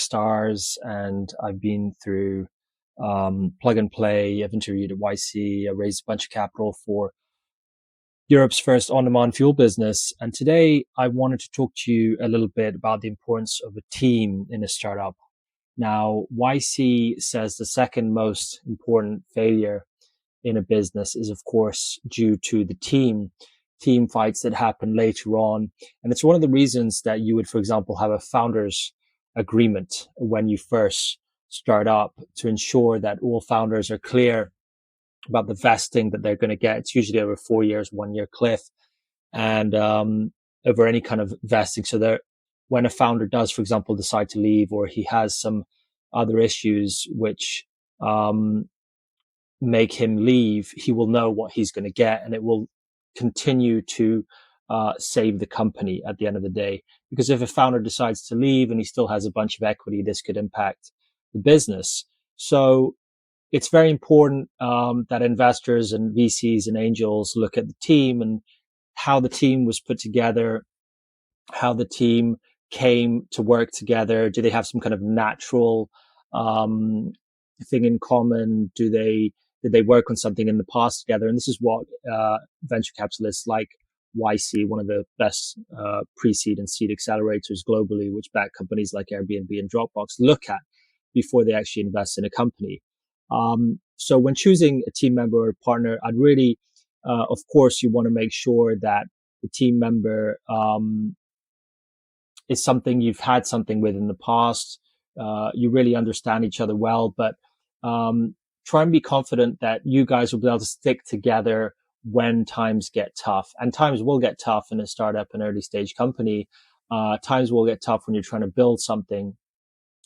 Techstars, and I've been through Plug and Play. I've interviewed at YC. I raised a bunch of capital for Europe's first on-demand fuel business. And today I wanted to talk to you a little bit about the importance of a team in a startup. Now, YC says the second most important failure in a business is, of course, due to the team fights that happen later on. And it's one of the reasons that you would, for example, have a founders agreement when you first start up to ensure that all founders are clear about the vesting that they're going to get. It's usually over 4 years, 1 year cliff, and over any kind of vesting. So there, when a founder does, for example, decide to leave, or he has some other issues which make him leave, he will know what he's going to get, and it will continue to save the company at the end of the day. Because if a founder decides to leave and he still has a bunch of equity, this could impact the business. So it's very important that investors and VCs and angels look at the team and how the team was put together, how the team came to work together. Do they have some kind of natural thing in common? Did they work on something in the past together? And this is what venture capitalists like YC, one of the best pre-seed and seed accelerators globally, which back companies like Airbnb and Dropbox, look at before they actually invest in a company. So when choosing a team member or a partner, I'd really, of course, you want to make sure that the team member is something you've had something with in the past. You really understand each other well, but try and be confident that you guys will be able to stick together when times get tough. And times will get tough in a startup, an early stage company. Times will get tough when you're trying to build something.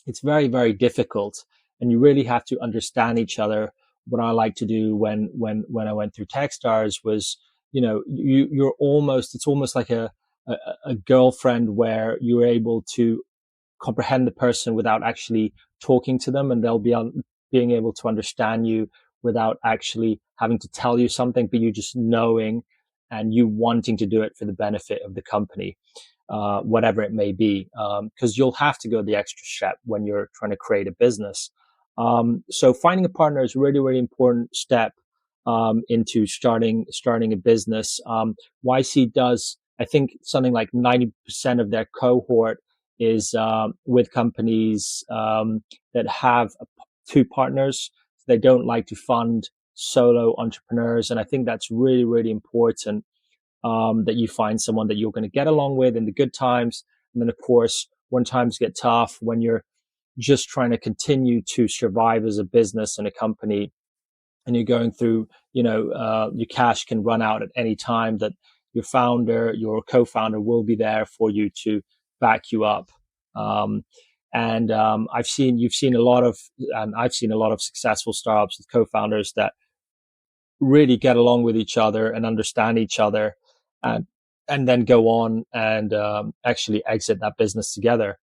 It's very, very difficult. And you really have to understand each other. What I like to do when I went through Techstars was, it's almost like a girlfriend where you're able to comprehend the person without actually talking to them, and they'll be being able to understand you without actually having to tell you something, but you just knowing and you wanting to do it for the benefit of the company. Whatever it may be, because you'll have to go the extra step when you're trying to create a business. So finding a partner is a really, really important step into starting a business. YC does, I think, something like 90% of their cohort is with companies that have two partners. They don't like to fund solo entrepreneurs, and I think that's really, really important. That you find someone that you're going to get along with in the good times. And then, of course, when times get tough, when you're just trying to continue to survive as a business and a company, and you're going through, your cash can run out at any time, that your founder, your co-founder will be there for you to back you up. I've seen a lot of successful startups with co-founders that really get along with each other and understand each other, and then go on and actually exit that business together.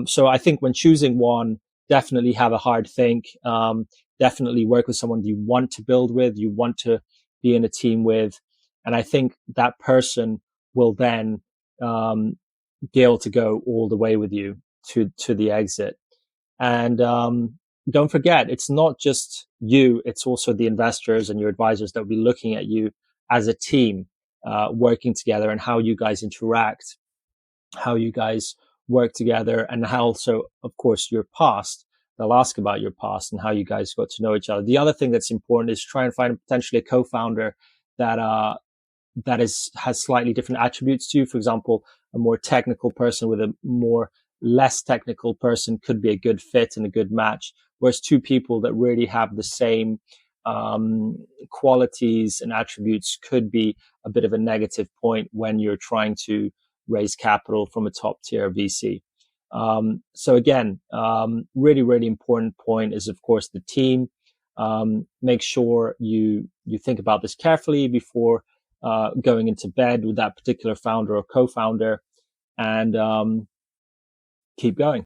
So I think when choosing one, definitely have a hard think. Definitely work with someone you want to build with, you want to be in a team with. And I think that person will then be able to go all the way with you to the exit. And don't forget, it's not just you, it's also the investors and your advisors that will be looking at you as a team, working together, and how you guys interact, how you guys work together, and how also, of course, your past. They'll ask about your past and how you guys got to know each other. The other thing that's important is try and find potentially a co-founder that has slightly different attributes to you. For example, a more technical person with a more less technical person could be a good fit and a good match. Whereas two people that really have the same qualities and attributes could be a bit of a negative point when you're trying to raise capital from a top tier VC. So again, really, really important point is, of course, the team. Make sure you think about this carefully before going into bed with that particular founder or co-founder, and keep going.